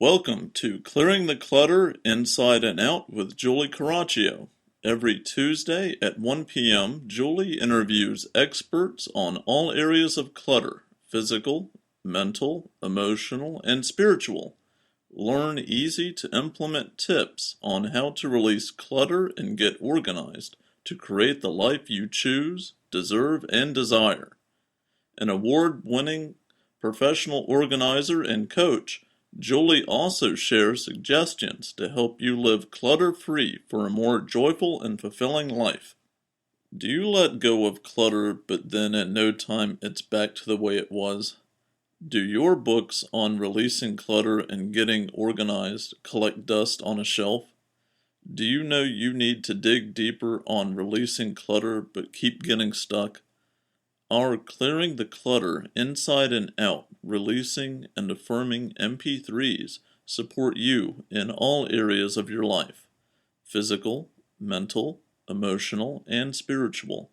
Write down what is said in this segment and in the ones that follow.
Welcome to Clearing the Clutter Inside and Out with Julie Caraccio. Every Tuesday at 1 p.m., Julie interviews experts on all areas of clutter: physical, mental, emotional, and spiritual. Learn easy to implement tips on how to release clutter and get organized to create the life you choose, deserve, and desire. An award-winning professional organizer and coach, Julie also shares suggestions to help you live clutter-free for a more joyful and fulfilling life. Do you let go of clutter, but then at no time it's back to the way it was? Do your books on releasing clutter and getting organized collect dust on a shelf? Do you know you need to dig deeper on releasing clutter but keep getting stuck? Our Clearing the Clutter Inside and Out, Releasing and Affirming MP3s support you in all areas of your life: physical, mental, emotional, and spiritual.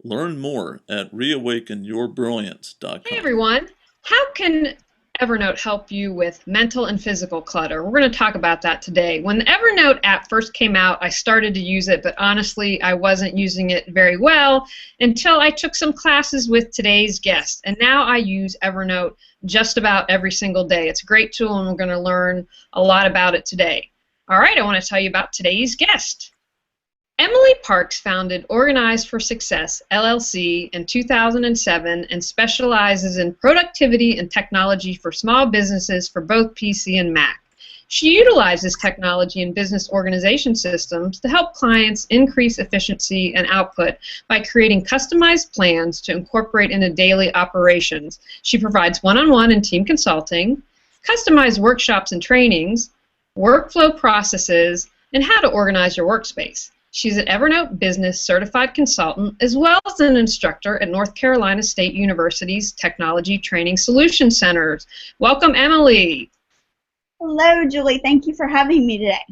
Learn more at reawakenyourbrilliance.com. Hey everyone, how can Evernote help you with mental and physical clutter? We're going to talk about that today. When the Evernote app first came out, I started to use it, but honestly, I wasn't using it very well until I took some classes with today's guest. And now I use Evernote just about every single day. It's a great tool, and we're going to learn a lot about it today. All right, I want to tell you about today's guest. Emily Parks founded Organized for Success, LLC in 2007 and specializes in productivity and technology for small businesses for both PC and Mac. She utilizes technology and business organization systems to help clients increase efficiency and output by creating customized plans to incorporate into daily operations. She provides one-on-one and team consulting, customized workshops and trainings, workflow processes, and how to organize your workspace. She's an Evernote Business Certified Consultant as well as an instructor at North Carolina State University's Technology Training Solution Centers. Welcome, Emily. Hello, Julie. Thank you for having me today.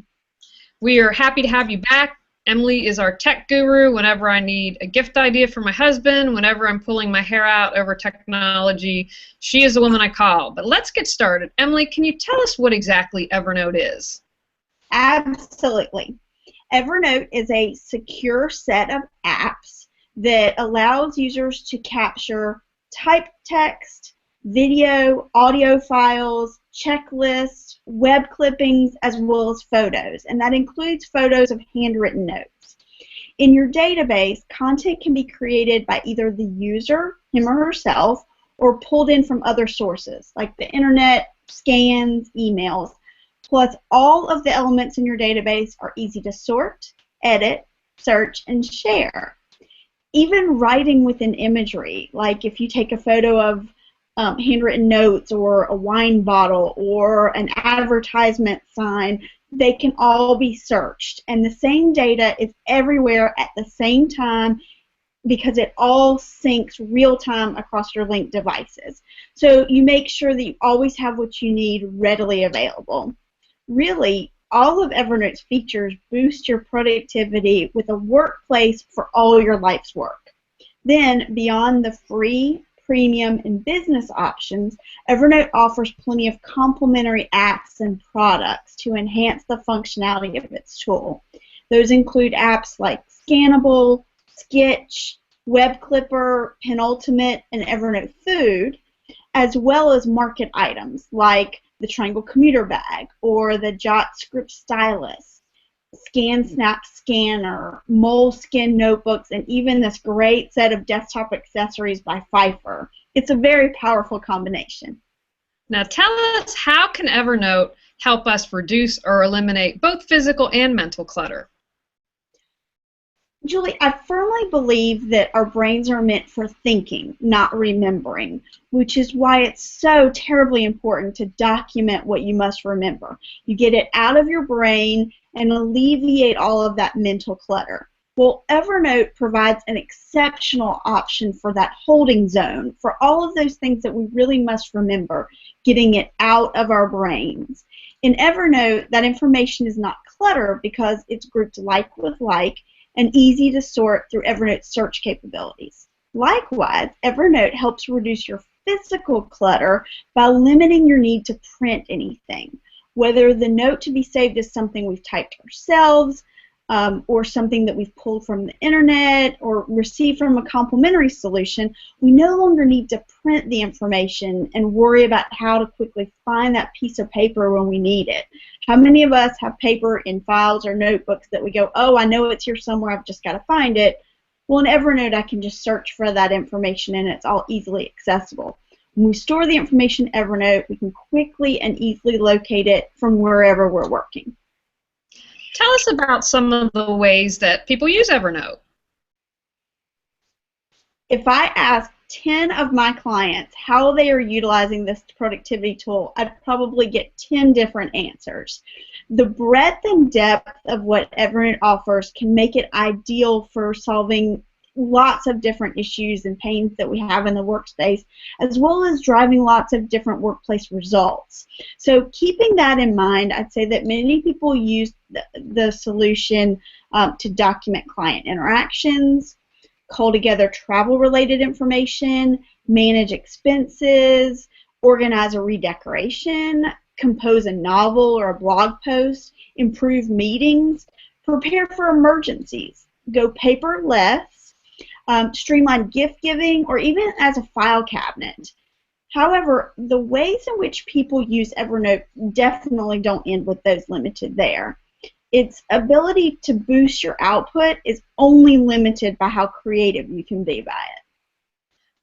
We are happy to have you back. Emily is our tech guru whenever I need a gift idea for my husband, whenever I'm pulling my hair out over technology. She is the woman I call. But let's get started. Emily, can you tell us what exactly Evernote is? Absolutely. Evernote is a secure set of apps that allows users to capture typed text, video, audio files, checklists, web clippings, as well as photos, and that includes photos of handwritten notes. In your database, content can be created by either the user, him or herself, or pulled in from other sources, like the internet, scans, emails. Plus, all of the elements in your database are easy to sort, edit, search, and share. Even writing within imagery, like if you take a photo of handwritten notes or a wine bottle or an advertisement sign, they can all be searched. And the same data is everywhere at the same time because it all syncs real-time across your linked devices. So you make sure that you always have what you need readily available. Really, all of Evernote's features boost your productivity with a workplace for all your life's work. Then, beyond the free, premium, and business options, Evernote offers plenty of complementary apps and products to enhance the functionality of its tool. Those include apps like Scannable, Sketch, Web Clipper, Penultimate, and Evernote Food, as well as market items like the Triangle Commuter Bag or the Jot Script Stylus, Scan Snap Scanner, Moleskin notebooks, and even this great set of desktop accessories by Pfeiffer. It's a very powerful combination. Now tell us, how can Evernote help us reduce or eliminate both physical and mental clutter? Julie, I firmly believe that our brains are meant for thinking, not remembering, which is why it's so terribly important to document what you must remember. You get it out of your brain and alleviate all of that mental clutter. Well, Evernote provides an exceptional option for that holding zone, for all of those things that we really must remember, getting it out of our brains. In Evernote, that information is not clutter because it's grouped like with like, and easy to sort through Evernote's search capabilities. Likewise, Evernote helps reduce your physical clutter by limiting your need to print anything. Whether the note to be saved is something we've typed ourselves, or something that we've pulled from the internet or received from a complimentary solution, we no longer need to print the information and worry about how to quickly find that piece of paper when we need it. How many of us have paper in files or notebooks that we go, oh, I know it's here somewhere, I've just got to find it. Well, in Evernote, I can just search for that information and it's all easily accessible. When we store the information in Evernote, we can quickly and easily locate it from wherever we're working. Tell us about some of the ways that people use Evernote. If I ask 10 of my clients how they are utilizing this productivity tool, I'd probably get 10 different answers. The breadth and depth of what Evernote offers can make it ideal for solving lots of different issues and pains that we have in the workspace, as well as driving lots of different workplace results. So keeping that in mind, I'd say that many people use the solution to document client interactions, call together travel-related information, manage expenses, organize a redecoration, compose a novel or a blog post, improve meetings, prepare for emergencies, go paperless, streamline gift giving, or even as a file cabinet. However, the ways in which people use Evernote definitely don't end with those limited there. Its ability to boost your output is only limited by how creative you can be by it.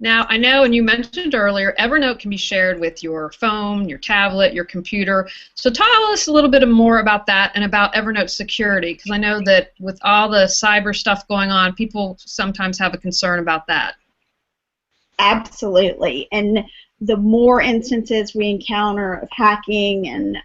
Now, I know, and you mentioned earlier, Evernote can be shared with your phone, your tablet, your computer. So tell us a little bit more about that and about Evernote security, because I know that with all the cyber stuff going on, people sometimes have a concern about that. Absolutely. And the more instances we encounter of hacking and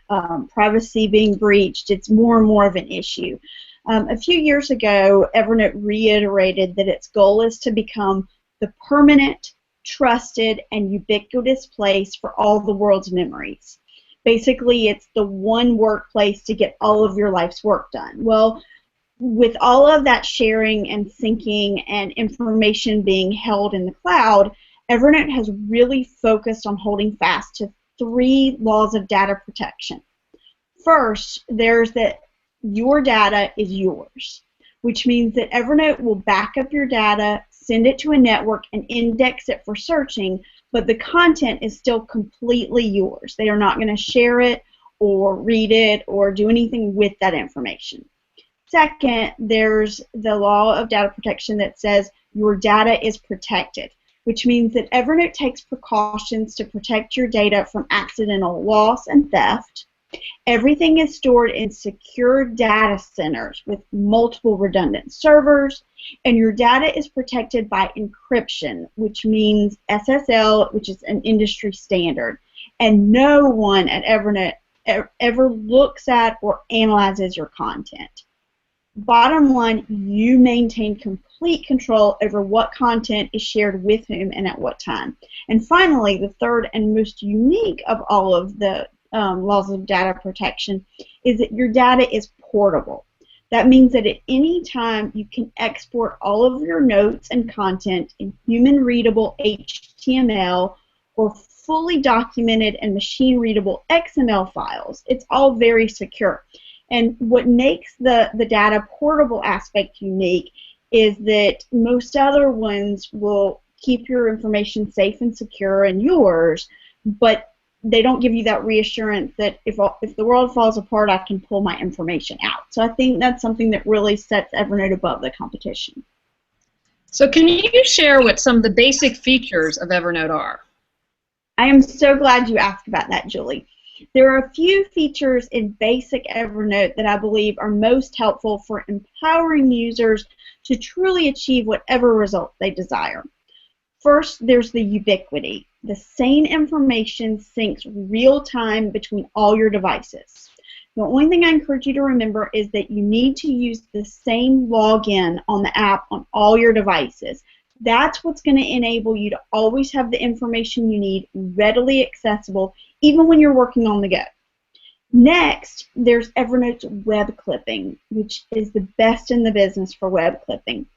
privacy being breached, it's more and more of an issue. A few years ago, Evernote reiterated that its goal is to become the permanent, trusted, and ubiquitous place for all the world's memories. Basically, it's the one workplace to get all of your life's work done. Well, with all of that sharing and syncing and information being held in the cloud, Evernote has really focused on holding fast to 3 laws of data protection. First, there's that your data is yours, which means that Evernote will back up your data, send it to a network, and index it for searching, but the content is still completely yours. They are not going to share it or read it or do anything with that information. Second, there's the law of data protection that says your data is protected, which means that Evernote takes precautions to protect your data from accidental loss and theft. Everything is stored in secure data centers with multiple redundant servers, and your data is protected by encryption, which means SSL, which is an industry standard. And no one at Evernote ever looks at or analyzes your content. Bottom line, you maintain complete control over what content is shared with whom and at what time. And finally, the third and most unique of all of the laws of data protection is that your data is portable. That means that at any time you can export all of your notes and content in human-readable HTML or fully documented and machine-readable XML files. It's all very secure. And what makes the data portable aspect unique is that most other ones will keep your information safe and secure and yours, but they don't give you that reassurance that if the world falls apart, I can pull my information out. So I think that's something that really sets Evernote above the competition. So can you share what some of the basic features of Evernote are? I am so glad you asked about that, Julie. There are a few features in basic Evernote that I believe are most helpful for empowering users to truly achieve whatever result they desire. First, there's the ubiquity. The same information syncs real time between all your devices. The only thing I encourage you to remember is that you need to use the same login on the app on all your devices. That's what's going to enable you to always have the information you need readily accessible, even when you're working on the go. Next, there's Evernote's web clipping, which is the best in the business for web clipping.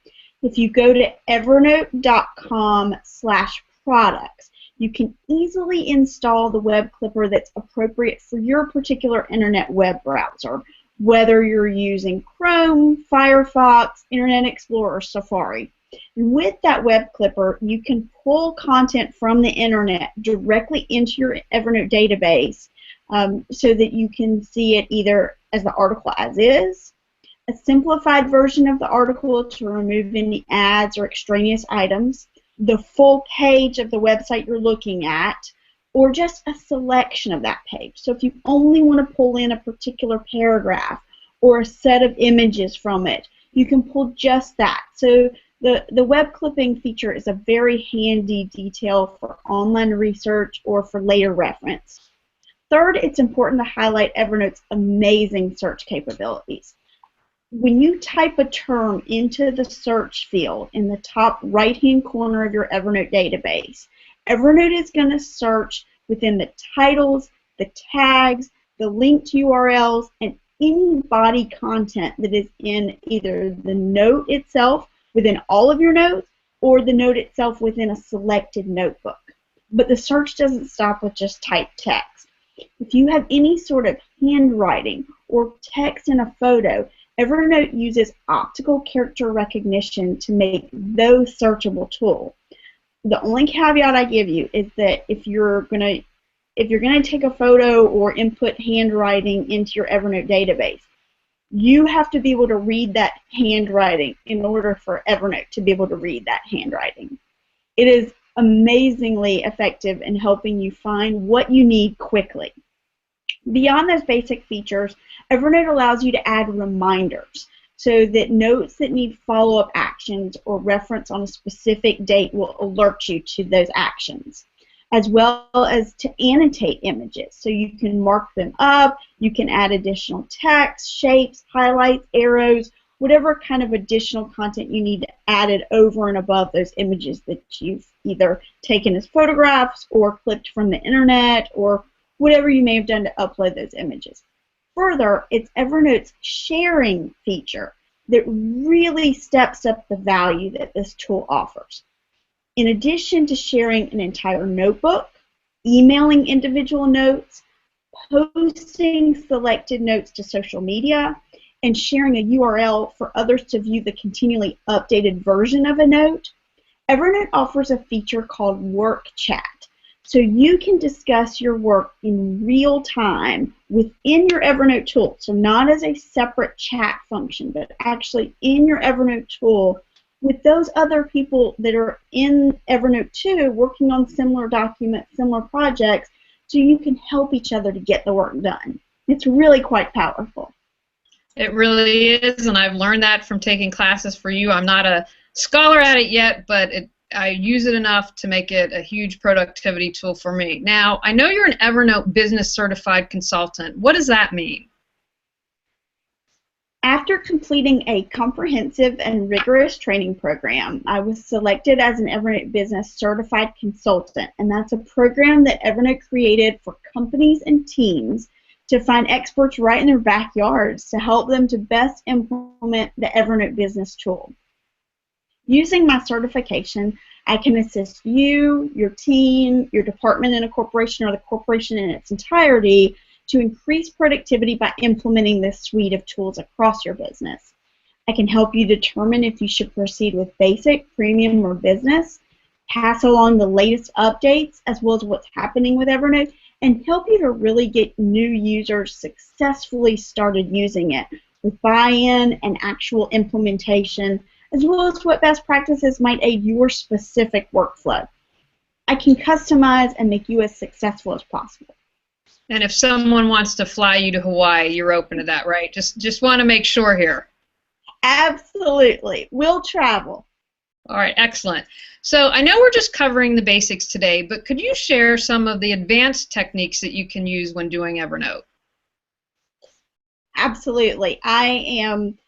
If you go to evernote.com/products, you can easily install the web clipper that's appropriate for your particular internet web browser, whether you're using Chrome, Firefox, Internet Explorer, or Safari. And with that web clipper, you can pull content from the internet directly into your Evernote database so that you can see it either as the article as is, a simplified version of the article to remove any ads or extraneous items, the full page of the website you're looking at, or just a selection of that page. So if you only want to pull in a particular paragraph or a set of images from it, you can pull just that. So the web clipping feature is a very handy detail for online research or for later reference. Third, it's important to highlight Evernote's amazing search capabilities. When you type a term into the search field in the top right-hand corner of your Evernote database, Evernote is going to search within the titles, the tags, the linked URLs, and any body content that is in either the note itself within all of your notes or the note itself within a selected notebook. But the search doesn't stop with just typed text. If you have any sort of handwriting or text in a photo, Evernote uses optical character recognition to make those searchable tools. The only caveat I give you is that if you're gonna take a photo or input handwriting into your Evernote database, you have to be able to read that handwriting in order for Evernote to be able to read that handwriting. It is amazingly effective in helping you find what you need quickly. Beyond those basic features, Evernote allows you to add reminders so that notes that need follow-up actions or reference on a specific date will alert you to those actions, as well as to annotate images. So you can mark them up, you can add additional text, shapes, highlights, arrows, whatever kind of additional content you need added over and above those images that you've either taken as photographs or clipped from the internet or whatever you may have done to upload those images. Further, it's Evernote's sharing feature that really steps up the value that this tool offers. In addition to sharing an entire notebook, emailing individual notes, posting selected notes to social media, and sharing a URL for others to view the continually updated version of a note, Evernote offers a feature called Work Chat. So you can discuss your work in real time within your Evernote tool. So not as a separate chat function, but actually in your Evernote tool with those other people that are in Evernote too, working on similar documents, similar projects, so you can help each other to get the work done. It's really quite powerful. It really is, and I've learned that from taking classes for you. I'm not a scholar at it yet, but I use it enough to make it a huge productivity tool for me. Now, I know you're an Evernote Business Certified Consultant. What does that mean? After completing a comprehensive and rigorous training program, I was selected as an Evernote Business Certified Consultant, and that's a program that Evernote created for companies and teams to find experts right in their backyards to help them to best implement the Evernote Business tool. Using my certification, I can assist you, your team, your department in a corporation, or the corporation in its entirety to increase productivity by implementing this suite of tools across your business. I can help you determine if you should proceed with basic, premium, or business, pass along the latest updates as well as what's happening with Evernote, and help you to really get new users successfully started using it with buy-in and actual implementation, as well as what best practices might aid your specific workflow. I can customize and make you as successful as possible. And if someone wants to fly you to Hawaii, you're open to that, right? Just want to make sure here. Absolutely. We'll travel. All right, excellent. So I know we're just covering the basics today, but could you share some of the advanced techniques that you can use when doing Evernote? Absolutely. I'm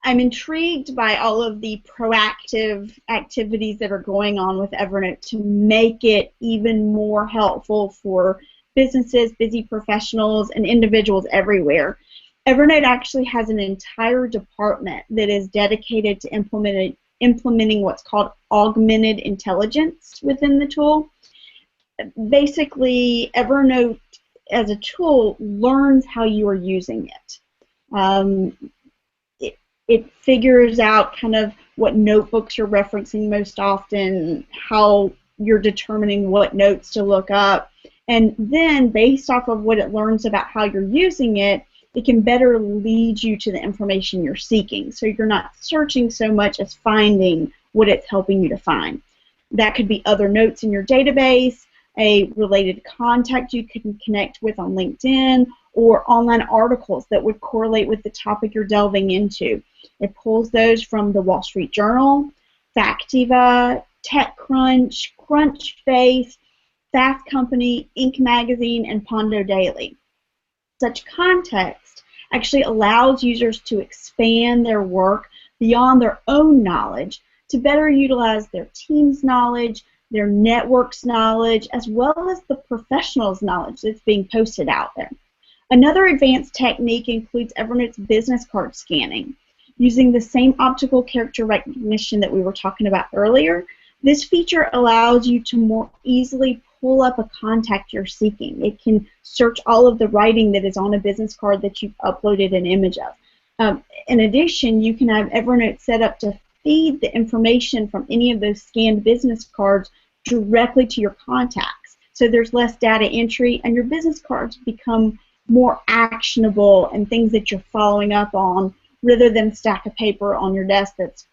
intrigued by all of the proactive activities that are going on with Evernote to make it even more helpful for businesses, busy professionals, and individuals everywhere. Evernote actually has an entire department that is dedicated to implementing what's called augmented intelligence within the tool. basically, Evernote as a tool learns how you are using it. It figures out kind of what notebooks you're referencing most often, how you're determining what notes to look up, and then based off of what it learns about how you're using it, it can better lead you to the information you're seeking. So you're not searching so much as finding what it's helping you to find. That could be other notes in your database, a related contact you can connect with on LinkedIn, or online articles that would correlate with the topic you're delving into. It pulls those from the Wall Street Journal, Factiva, TechCrunch, Crunchbase, Fast Company, Inc. Magazine, and Pondo Daily. Such context actually allows users to expand their work beyond their own knowledge to better utilize their team's knowledge, their network's knowledge, as well as the professional's knowledge that's being posted out there. Another advanced technique includes Evernote's business card scanning. Using the same optical character recognition that we were talking about earlier, this feature allows you to more easily pull up a contact you're seeking. It can search all of the writing that is on a business card that you've uploaded an image of. In addition, you can have Evernote set up to feed the information from any of those scanned business cards directly to your contacts. So there's less data entry, and your business cards become more actionable and things that you're following up on rather than a stack of paper on your desk that's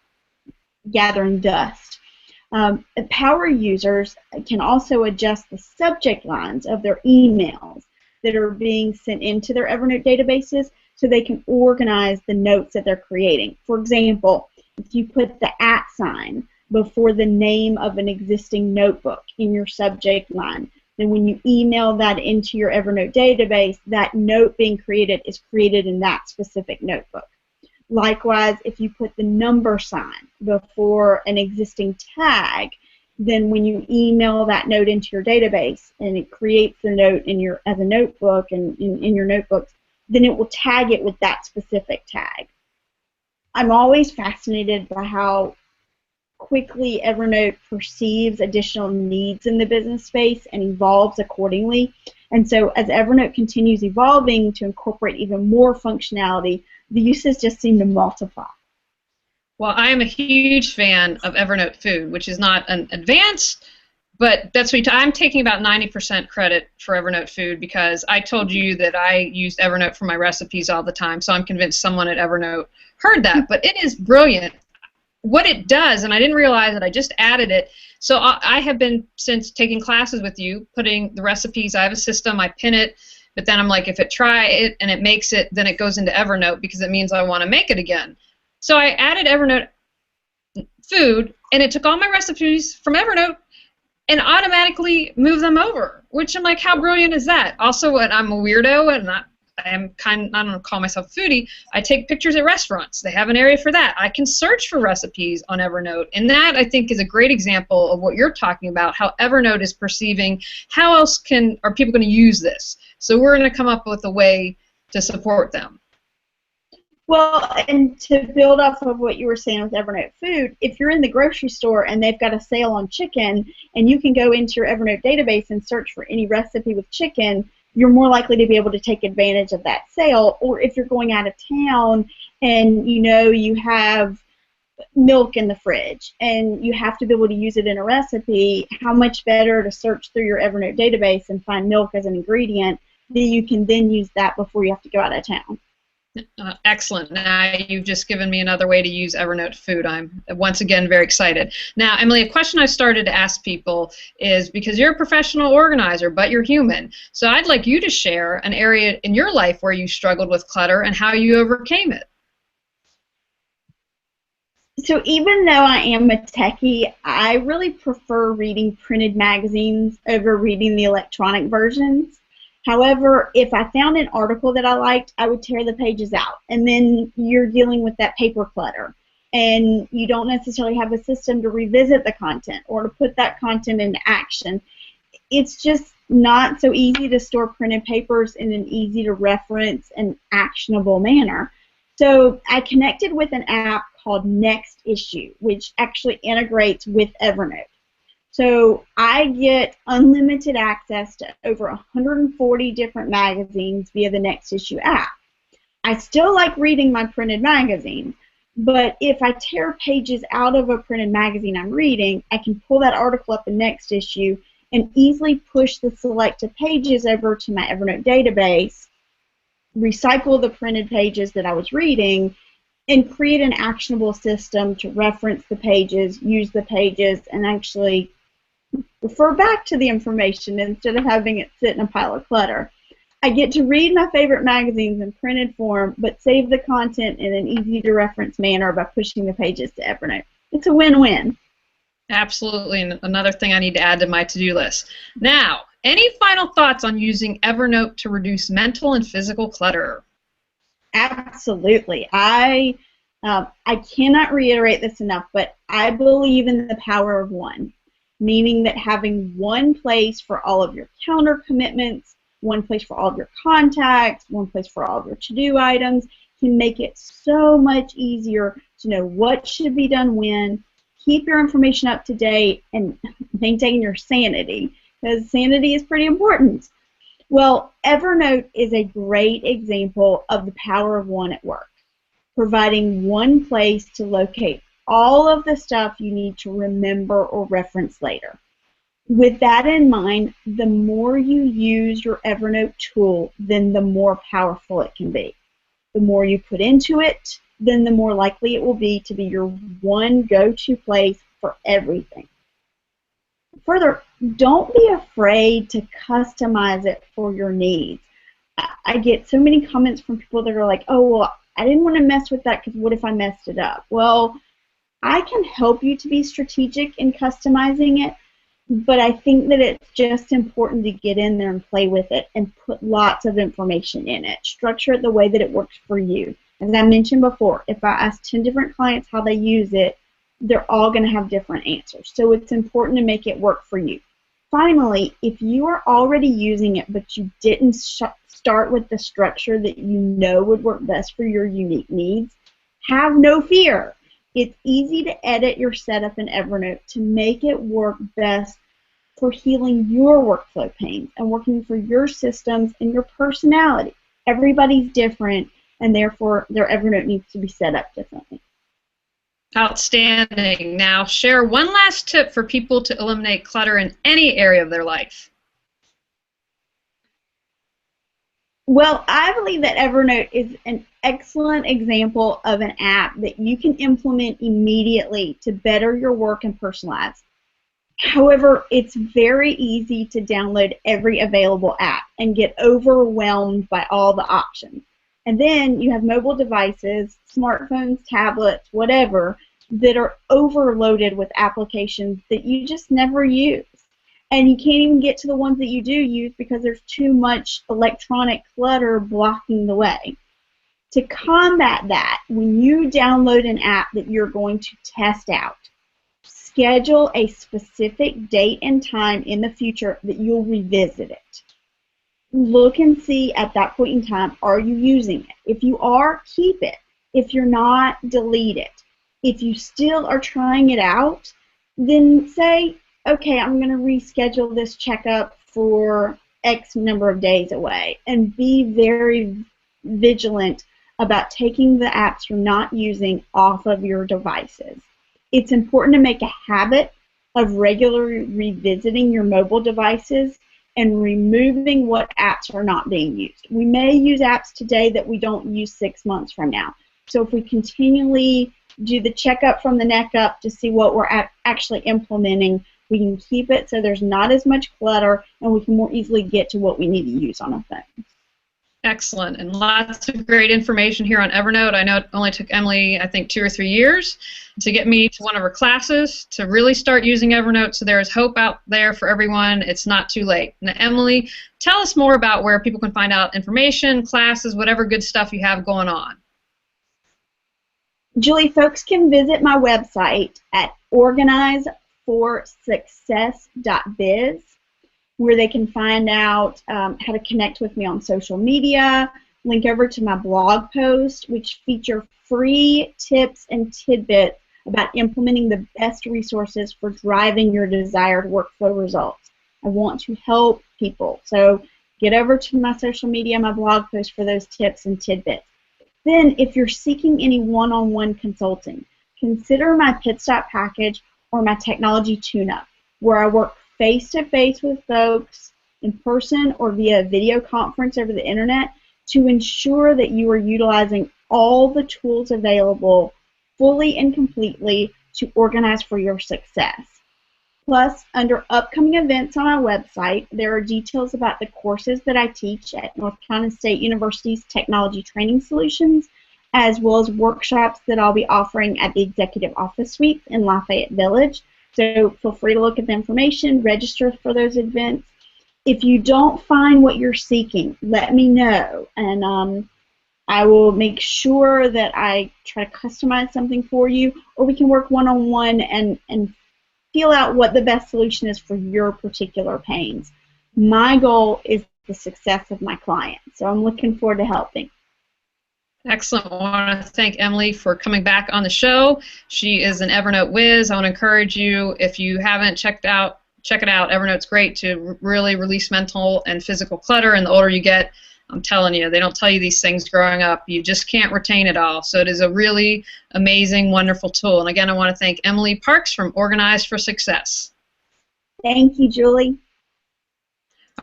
gathering dust. Power users can also adjust the subject lines of their emails that are being sent into their Evernote databases so they can organize the notes that they're creating. For example, if you put the @ sign before the name of an existing notebook in your subject line, then when you email that into your Evernote database, that note being created is created in that specific notebook. Likewise, if you put the number sign before an existing tag, then when you email that note into your database and it creates the note in your as a notebook and in your notebooks, then it will tag it with that specific tag. I'm always fascinated by how quickly Evernote perceives additional needs in the business space and evolves accordingly. And so as Evernote continues evolving to incorporate even more functionality, the uses just seem to multiply. Well, I am a huge fan of Evernote Food, which is not an advanced, but that's what I'm taking about 90% credit for Evernote Food because I told you that I used Evernote for my recipes all the time, so I'm convinced someone at Evernote heard that. But it is brilliant. What it does, and I didn't realize that I just added it, so I have been, since taking classes with you, putting the recipes, I have a system, I pin it, but then I'm like, if it try it and it makes it, then it goes into Evernote because it means I want to make it again. So I added Evernote Food, and it took all my recipes from Evernote and automatically moved them over, which I'm like, how brilliant is that? Also, when I'm a weirdo and I don't call myself a foodie, I take pictures at restaurants. They have an area for that. I can search for recipes on Evernote, and that I think is a great example of what you're talking about, how Evernote is perceiving how else are people going to use this. So we're going to come up with a way to support them. Well, and to build off of what you were saying with Evernote Food, if you're in the grocery store and they've got a sale on chicken and you can go into your Evernote database and search for any recipe with chicken, you're more likely to be able to take advantage of that sale. Or if you're going out of town and you have milk in the fridge and you have to be able to use it in a recipe, how much better to search through your Evernote database and find milk as an ingredient that you can then use that before you have to go out of town. Excellent. Now you've just given me another way to use Evernote Food. I'm once again very excited. Now, Emily, a question I started to ask people is, because you're a professional organizer, but you're human, so I'd like you to share an area in your life where you struggled with clutter and how you overcame it. So even though I am a techie, I really prefer reading printed magazines over reading the electronic versions. However, if I found an article that I liked, I would tear the pages out. And then you're dealing with that paper clutter. And you don't necessarily have a system to revisit the content or to put that content into action. It's just not so easy to store printed papers in an easy to reference and actionable manner. So I connected with an app called Next Issue, which actually integrates with Evernote. So I get unlimited access to over 140 different magazines via the Next Issue app. I still like reading my printed magazine, but if I tear pages out of a printed magazine I'm reading, I can pull that article up in Next Issue and easily push the selected pages over to my Evernote database, recycle the printed pages that I was reading, and create an actionable system to reference the pages, use the pages, and actually refer back to the information instead of having it sit in a pile of clutter. I get to read my favorite magazines in printed form, but save the content in an easy-to-reference manner by pushing the pages to Evernote. It's a win-win. Absolutely, and another thing I need to add to my to-do list. Now, any final thoughts on using Evernote to reduce mental and physical clutter? Absolutely. I cannot reiterate this enough, but I believe in the power of one, meaning that having one place for all of your calendar commitments, one place for all of your contacts, one place for all of your to-do items can make it so much easier to know what should be done when, keep your information up to date, and maintain your sanity, because sanity is pretty important. Well, Evernote is a great example of the power of one at work, providing one place to locate all of the stuff you need to remember or reference later. With that in mind, the more you use your Evernote tool, then the more powerful it can be. The more you put into it, then the more likely it will be to be your one go-to place for everything. Further, don't be afraid to customize it for your needs. I get so many comments from people that are like, oh, well, I didn't want to mess with that because what if I messed it up? Well, I can help you to be strategic in customizing it, but I think that it's just important to get in there and play with it and put lots of information in it. Structure it the way that it works for you. As I mentioned before, if I ask 10 different clients how they use it, they're all going to have different answers. So it's important to make it work for you. Finally, if you are already using it but you didn't start with the structure that you know would work best for your unique needs, have no fear. It's easy to edit your setup in Evernote to make it work best for healing your workflow pains and working for your systems and your personality. Everybody's different, and therefore their Evernote needs to be set up differently. Outstanding. Now, share one last tip for people to eliminate clutter in any area of their life. Well, I believe that Evernote is an excellent example of an app that you can implement immediately to better your work and personal lives. However, it's very easy to download every available app and get overwhelmed by all the options. And then you have mobile devices, smartphones, tablets, whatever, that are overloaded with applications that you just never use. And you can't even get to the ones that you do use because there's too much electronic clutter blocking the way. To combat that, when you download an app that you're going to test out, schedule a specific date and time in the future that you'll revisit it. Look and see at that point in time, are you using it? If you are, keep it. If you're not, delete it. If you still are trying it out, then say, okay, I'm going to reschedule this checkup for X number of days away, and be very vigilant about taking the apps you're not using off of your devices. It's important to make a habit of regularly revisiting your mobile devices and removing what apps are not being used. We may use apps today that we don't use 6 months from now. So if we continually do the checkup from the neck up to see what we're actually implementing, we can keep it so there's not as much clutter and we can more easily get to what we need to use on a phone. Excellent, and lots of great information here on Evernote. I know it only took Emily, I think, 2 or 3 years to get me to one of her classes to really start using Evernote, so there is hope out there for everyone. It's not too late. Now, Emily, tell us more about where people can find out information, classes, whatever good stuff you have going on. Julie, folks can visit my website at organizeforsuccess.biz, where they can find out how to connect with me on social media, link over to my blog post, which feature free tips and tidbits about implementing the best resources for driving your desired workflow results. I want to help people. So get over to my social media, my blog post for those tips and tidbits. Then, if you're seeking any one-on-one consulting, consider my Pit Stop package or my technology tune-up, where I work face-to-face with folks in person or via video conference over the internet to ensure that you are utilizing all the tools available fully and completely to organize for your success. Plus, under upcoming events on our website, there are details about the courses that I teach at North Carolina State University's Technology Training Solutions, as well as workshops that I'll be offering at the Executive Office Suite in Lafayette Village. So feel free to look at the information, register for those events. If you don't find what you're seeking, let me know, and I will make sure that I try to customize something for you, or we can work one-on-one and feel out what the best solution is for your particular pains. My goal is the success of my clients, so I'm looking forward to helping. Excellent. I want to thank Emily for coming back on the show. She is an Evernote whiz. I want to encourage you, if you haven't check it out. Evernote's great to really release mental and physical clutter, and the older you get, I'm telling you, they don't tell you these things growing up. You just can't retain it all. So it is a really amazing, wonderful tool. And again, I want to thank Emily Parks from Organized for Success. Thank you, Julie.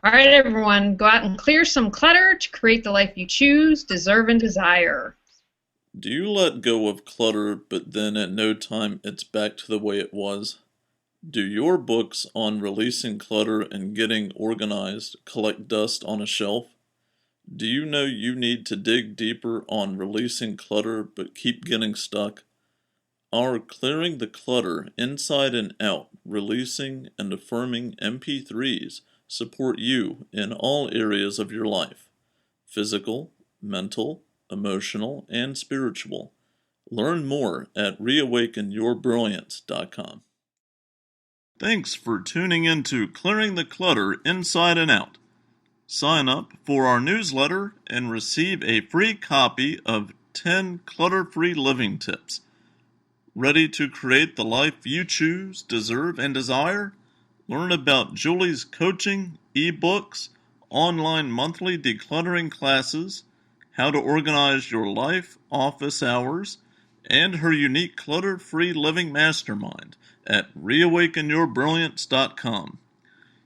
All right, everyone, go out and clear some clutter to create the life you choose, deserve, and desire. Do you let go of clutter, but then at no time it's back to the way it was? Do your books on releasing clutter and getting organized collect dust on a shelf? Do you know you need to dig deeper on releasing clutter but keep getting stuck? Our Clearing the Clutter Inside and Out, Releasing and Affirming MP3s support you in all areas of your life: physical, mental, emotional, and spiritual. Learn more at reawakenyourbrilliance.com. Thanks for tuning in to Clearing the Clutter Inside and Out. Sign up for our newsletter and receive a free copy of 10 clutter-free living tips. Ready to create the life you choose, deserve, and desire? Learn about Julie's coaching, ebooks, online monthly decluttering classes, how to organize your life, office hours, and her unique clutter-free living mastermind at reawakenyourbrilliance.com.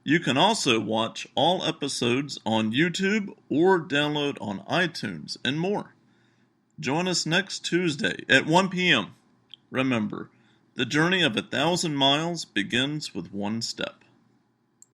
You can also watch all episodes on YouTube or download on iTunes and more. Join us next Tuesday at 1 p.m. Remember, the journey of 1,000 miles begins with one step.